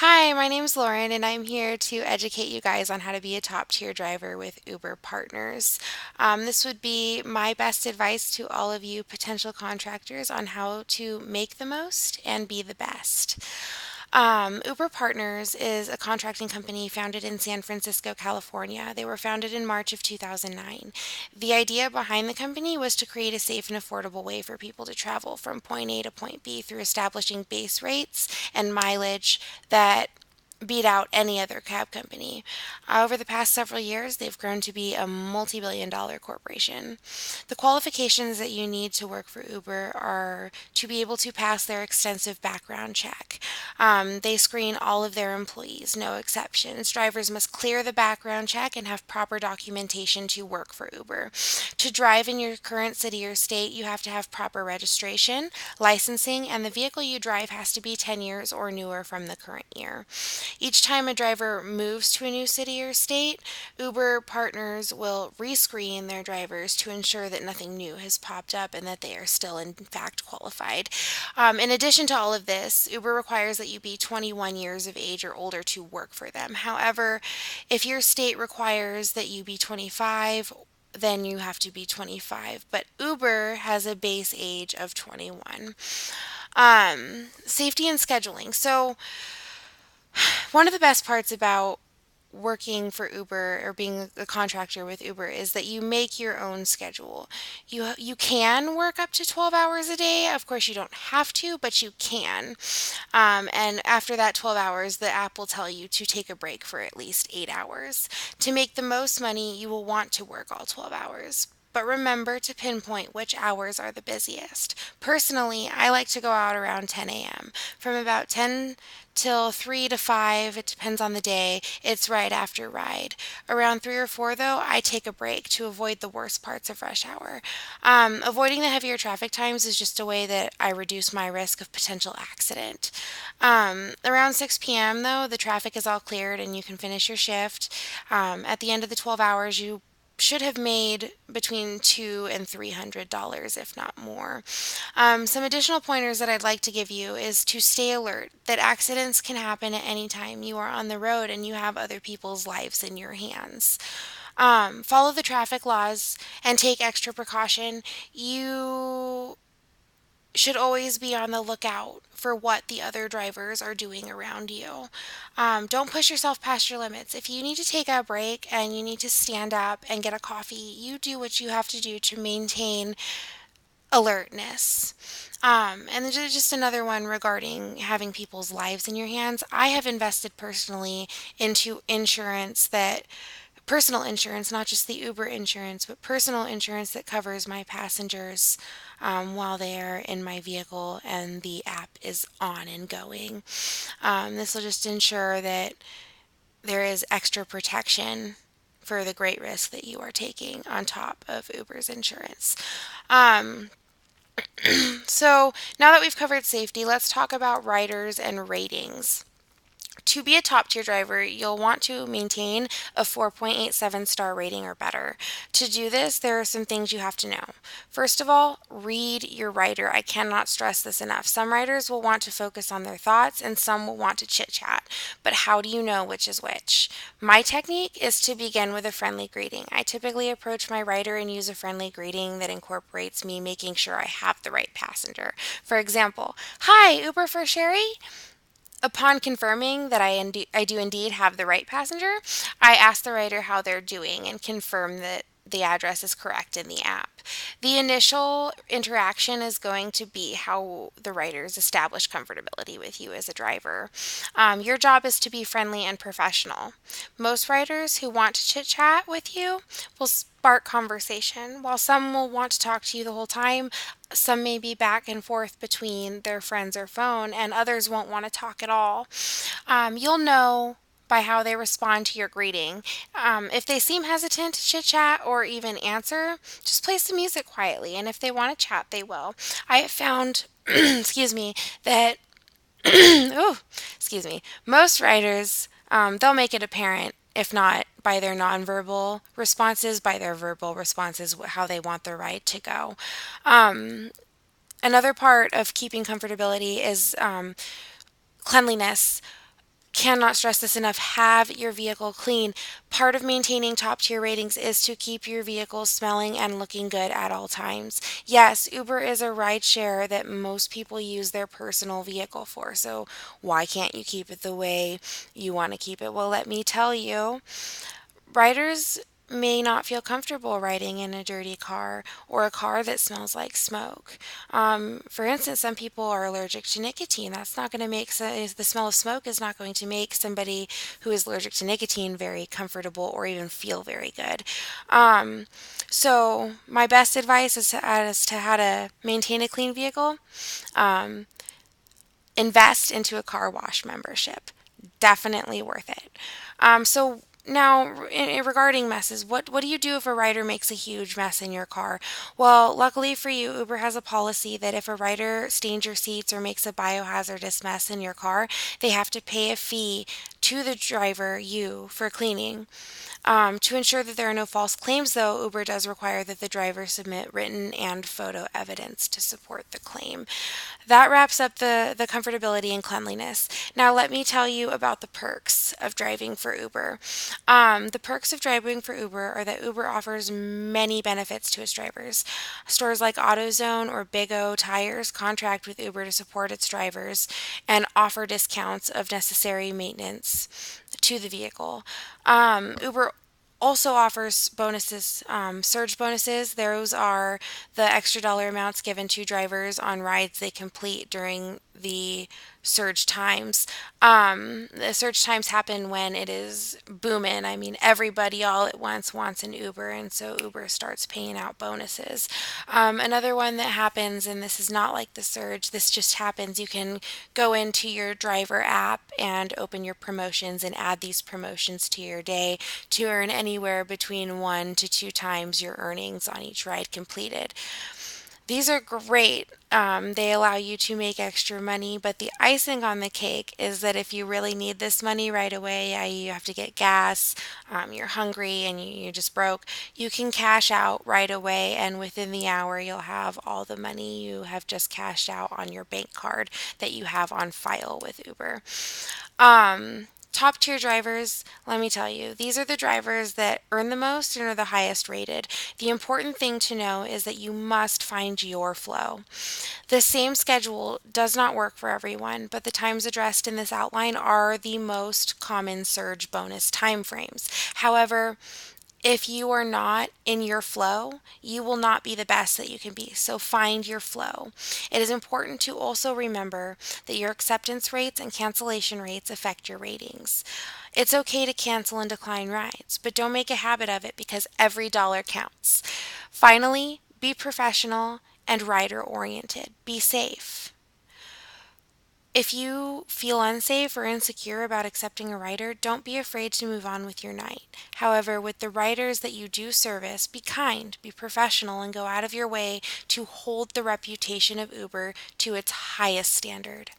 Hi, my name's Lauren, and I'm here to educate you guys on how to be a top tier driver with Uber partners. This would be my best advice to all of you potential contractors on how to make the most and be the best. Uber Partners is a contracting company founded in San Francisco, California. They were founded in March of 2009. The idea behind the company was to create a safe and affordable way for people to travel from point A to point B through establishing base rates and mileage that beat out any other cab company. Over the past several years, they've grown to be a multi-billion-dollar corporation. The qualifications that you need to work for Uber are to be able to pass their extensive background check. They screen all of their employees, no exceptions. Drivers must clear the background check and have proper documentation to work for Uber. To drive in your current city or state, you have to have proper registration, licensing, and the vehicle you drive has to be 10 years or newer from the current year. Each time a driver moves to a new city or state, Uber partners will rescreen their drivers to ensure that nothing new has popped up and that they are still, in fact, qualified. In addition to all of this, Uber requires that you be 21 years of age or older to work for them. However, if your state requires that you be 25, then you have to be 25. But Uber has a base age of 21. Safety and scheduling. So, one of the best parts about working for Uber or being a contractor with Uber is that you make your own schedule. You can work up to 12 hours a day. Of course, you don't have to, but you can. And after that 12 hours, the app will tell you to take a break for at least 8 hours. To make the most money, you will want to work all 12 hours. But remember to pinpoint which hours are the busiest. Personally, I like to go out around 10 a.m. From about 10 till 3 to 5, it depends on the day. It's right after ride. Around 3 or 4, though, I take a break to avoid the worst parts of rush hour. Avoiding the heavier traffic times is just a way that I reduce my risk of potential accident. Around 6 p.m., though, the traffic is all cleared and you can finish your shift. At the end of the 12 hours, you should have made between $200 and $300, if not more. Some additional pointers that I'd like to give you is to stay alert that accidents can happen at any time you are on the road and you have other people's lives in your hands. Follow the traffic laws and take extra precaution. You should always be on the lookout for what the other drivers are doing around you. Don't push yourself past your limits. If you need to take a break and you need to stand up and get a coffee, you do what you have to do to maintain alertness. And then just another one regarding having people's lives in your hands. I have invested personally into personal insurance, not just the Uber insurance, but personal insurance that covers my passengers while they are in my vehicle and the app is on and going. This will just ensure that there is extra protection for the great risk that you are taking on top of Uber's insurance. Um, so now that we've covered safety, let's talk about riders and ratings. To be a top tier driver, you'll want to maintain a 4.87 star rating or better. To do this, there are some things you have to know. First of all, read your rider. I cannot stress this enough. Some riders will want to focus on their thoughts and some will want to chit chat. But how do you know which is which? My technique is to begin with a friendly greeting. I typically approach my rider and use a friendly greeting that incorporates me making sure I have the right passenger. For example, "Hi, Uber for Sherry?" Upon confirming that I do indeed have the right passenger, I ask the rider how they're doing and confirm that the address is correct in the app. The initial interaction is going to be how the riders establish comfortability with you as a driver. Your job is to be friendly and professional. Most riders who want to chit chat with you will spark conversation. While some will want to talk to you the whole time, some may be back and forth between their friends or phone, and others won't want to talk at all. You'll know by how they respond to your greeting. If they seem hesitant to chit chat or even answer, just play some music quietly, and if they want to chat, they will. I have found, excuse me, that, oh, excuse me, most writers, they'll make it apparent, if not by their nonverbal responses, by their verbal responses, how they want their ride to go. Another part of keeping comfortability is cleanliness. Cannot stress this enough. Have your vehicle clean. Part of maintaining top tier ratings is to keep your vehicle smelling and looking good at all times. Yes, Uber is a ride share that most people use their personal vehicle for. So why can't you keep it the way you want to keep it? Well, let me tell you. Riders may not feel comfortable riding in a dirty car or a car that smells like smoke. For instance, some people are allergic to nicotine. That's not going to make the smell of smoke is not going to make somebody who is allergic to nicotine very comfortable or even feel very good. Um, so my best advice as to how to maintain a clean vehicle: um, invest into a car wash membership. Definitely worth it. So now, regarding messes, what do you do if a rider makes a huge mess in your car? Well, luckily for you, Uber has a policy that if a rider stains your seats or makes a biohazardous mess in your car, they have to pay a fee to the driver, you, for cleaning. To ensure that there are no false claims, though, Uber does require that the driver submit written and photo evidence to support the claim. That wraps up the comfortability and cleanliness. Now, let me tell you about the perks of driving for Uber. The perks of driving for Uber are that Uber offers many benefits to its drivers. Stores like AutoZone or Big O Tires contract with Uber to support its drivers and offer discounts of necessary maintenance to the vehicle. Uber also offers bonuses, surge bonuses. Those are the extra dollar amounts given to drivers on rides they complete during the surge times. The surge times happen when it is booming. I mean, everybody all at once wants an Uber, and so Uber starts paying out bonuses. Another one that happens, and this is not like the surge, this just happens. You can go into your driver app and open your promotions and add these promotions to your day to earn anywhere between 1 to 2 times your earnings on each ride completed. These are great. They allow you to make extra money, but the icing on the cake is that if you really need this money right away, you have to get gas, you're hungry, and you're just broke, you can cash out right away, and within the hour, you'll have all the money you have just cashed out on your bank card that you have on file with Uber. Top tier drivers, let me tell you, these are the drivers that earn the most and are the highest rated. The important thing to know is that you must find your flow. The same schedule does not work for everyone, but the times addressed in this outline are the most common surge bonus timeframes. However, if you are not in your flow, you will not be the best that you can be. So find your flow. It is important to also remember that your acceptance rates and cancellation rates affect your ratings. It's okay to cancel and decline rides, but don't make a habit of it because every dollar counts. Finally, be professional and rider oriented. Be safe. If you feel unsafe or insecure about accepting a rider, don't be afraid to move on with your night. However, with the riders that you do service, be kind, be professional, and go out of your way to hold the reputation of Uber to its highest standard.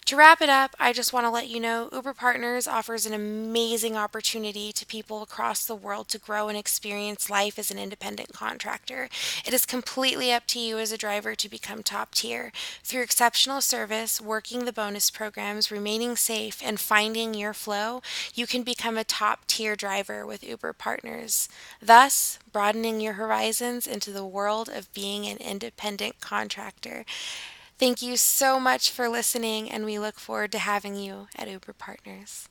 To wrap it up, I just want to let you know Uber Partners offers an amazing opportunity to people across the world to grow and experience life as an independent contractor. It is completely up to you as a driver to become top tier. Through exceptional service, working the bonus programs, remaining safe, and finding your flow, you can become a top tier driver with Uber Partners, thus broadening your horizons into the world of being an independent contractor. Thank you so much for listening, and we look forward to having you at Uber Partners.